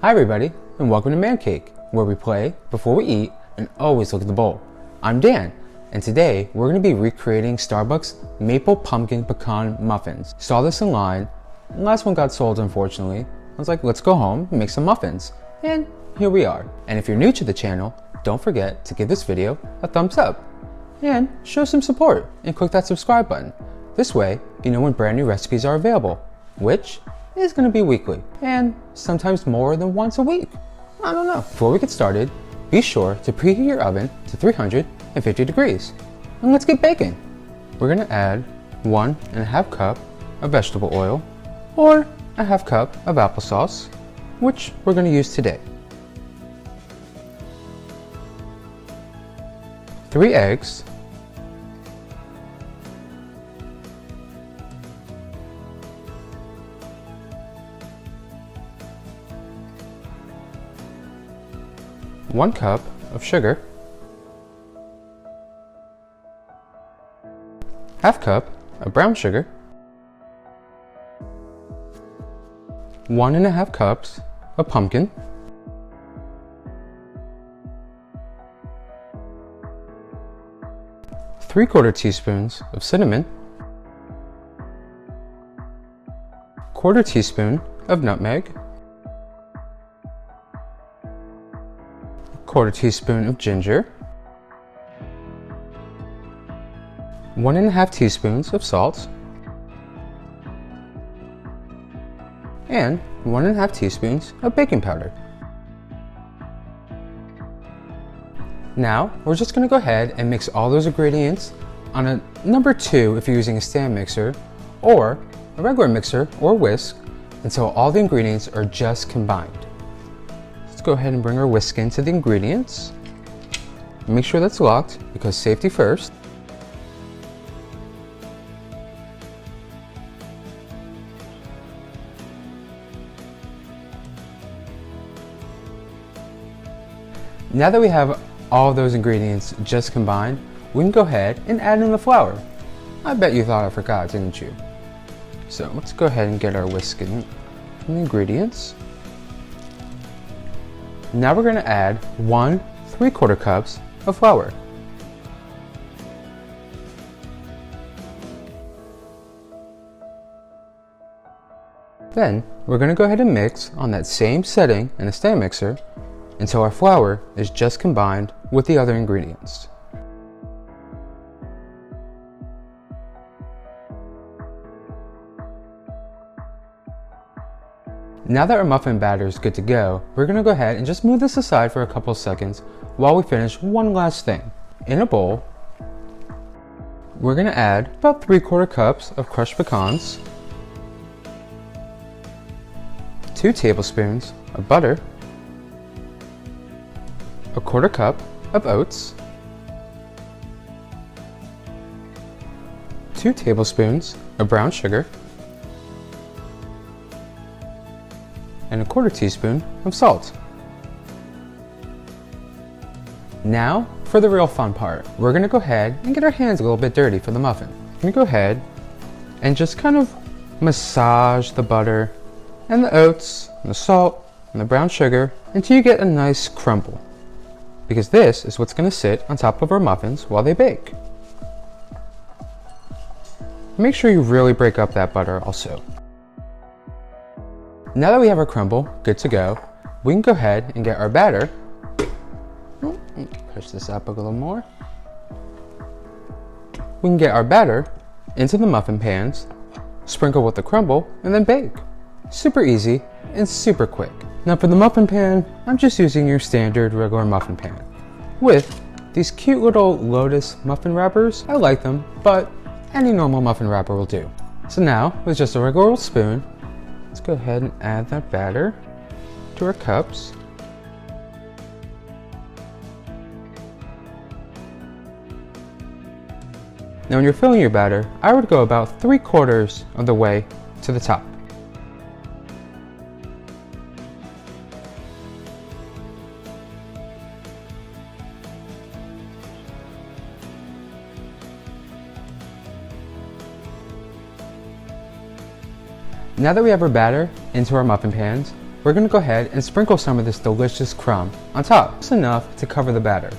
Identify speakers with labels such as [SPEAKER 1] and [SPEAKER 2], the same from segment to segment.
[SPEAKER 1] Hi everybody, and welcome to Man Cake, where we play before we eat and always look at the bowl. I'm Dan, and today we're going to be recreating Starbucks Maple Pumpkin Pecan Muffins. Saw this online, and last one got sold unfortunately. I was like, let's go home and make some muffins, and here we are. And if you're new to the channel, don't forget to give this video a thumbs up, and show some support, and click that subscribe button. This way, you know when brand new recipes are available, which is going to be weekly, and sometimes more than once a week. I don't know. Before we get started, be sure to preheat your oven to 350 degrees. And let's get baking. We're going to add 1.5 cup of vegetable oil, or a half cup of applesauce, which we're going to use today. 3 eggs, 1 cup of sugar, half cup of brown sugar, 1.5 cups of pumpkin, 3/4 teaspoons of cinnamon, 1/4 teaspoon of nutmeg, 1/4 teaspoon of ginger, 1.5 teaspoons of salt, and 1.5 teaspoons of baking powder. Now, we're just going to go ahead and mix all those ingredients on a number 2 if you're using a stand mixer, or a regular mixer or whisk, until all the ingredients are just combined. Let's go ahead and bring our whisk into the ingredients. Make sure that's locked because safety first. Now that we have all those ingredients just combined, we can go ahead and add in the flour. I bet you thought I forgot, didn't you? So let's go ahead and get our whisk in the ingredients. Now we're going to add 1 3/4 cups of flour. Then we're going to go ahead and mix on that same setting in the stand mixer until our flour is just combined with the other ingredients. Now that our muffin batter is good to go, we're going to go ahead and just move this aside for a couple of seconds while we finish one last thing. In a bowl, we're going to add about 3/4 cups of crushed pecans, 2 tablespoons of butter, 1/4 cup of oats, 2 tablespoons of brown sugar, and 1/4 teaspoon of salt. Now for the real fun part. We're going to go ahead and get our hands a little bit dirty for the muffin. We're going to go ahead and just kind of massage the butter and the oats and the salt and the brown sugar until you get a nice crumble, because this is what's going to sit on top of our muffins while they bake. Make sure you really break up that butter also. Now that we have our crumble good to go, we can go ahead and get our batter. Push this up a little more. We can get our batter into the muffin pans, sprinkle with the crumble, and then bake. Super easy and super quick. Now for the muffin pan, I'm just using your standard regular muffin pan with these cute little lotus muffin wrappers. I like them, but any normal muffin wrapper will do. So now, with just a regular old spoon, let's go ahead and add that batter to our cups. Now when you're filling your batter, I would go about 3/4 of the way to the top. Now that we have our batter into our muffin pans, we're going to go ahead and sprinkle some of this delicious crumb on top, just enough to cover the batter.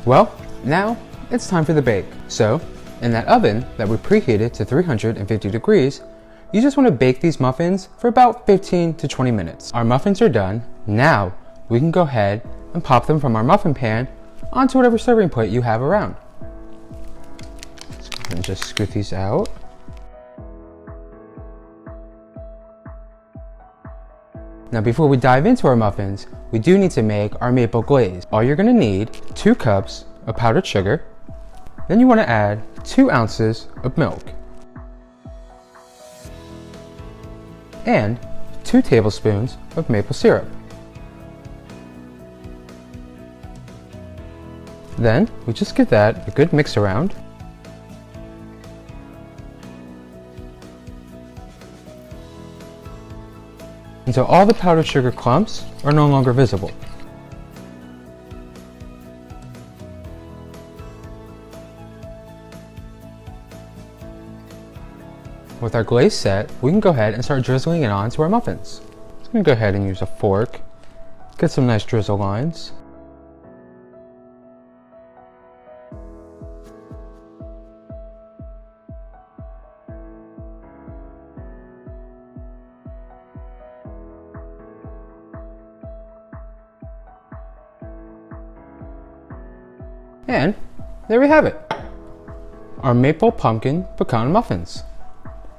[SPEAKER 1] Well, now it's time for the bake. So, in that oven that we preheated to 350 degrees, you just want to bake these muffins for about 15 to 20 minutes. Our muffins are done. Now, we can go ahead and pop them from our muffin pan onto whatever serving plate you have around. And just scoot these out. Now before we dive into our muffins, we do need to make our maple glaze. All you're gonna need, 2 cups of powdered sugar. Then you wanna add 2 ounces of milk. And 2 tablespoons of maple syrup. Then we just give that a good mix around. Until all the powdered sugar clumps are no longer visible. With our glaze set, we can go ahead and start drizzling it onto our muffins. I'm going to go ahead and use a fork, get some nice drizzle lines. And there we have it, our maple pumpkin pecan muffins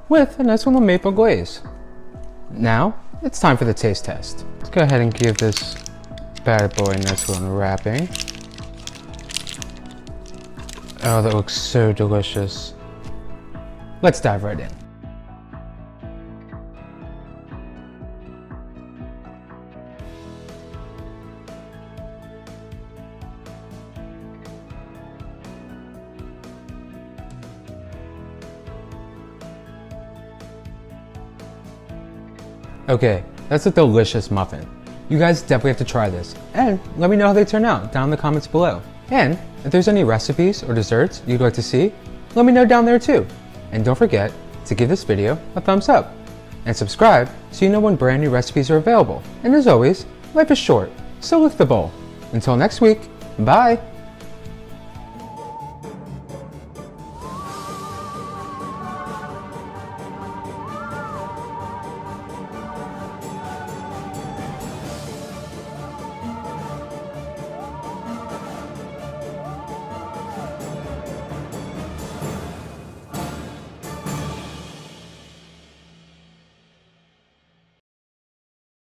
[SPEAKER 1] with a nice little maple glaze. Now it's time for the taste test. Let's go ahead and give this bad boy a nice little wrapping. Oh, that looks so delicious. Let's dive right in. Okay, that's a delicious muffin. You guys definitely have to try this, and let me know how they turn out down in the comments below. And if there's any recipes or desserts you'd like to see, let me know down there too. And don't forget to give this video a thumbs up and subscribe so you know when brand new recipes are available. And as always, life is short, so lift the bowl. Until next week, bye!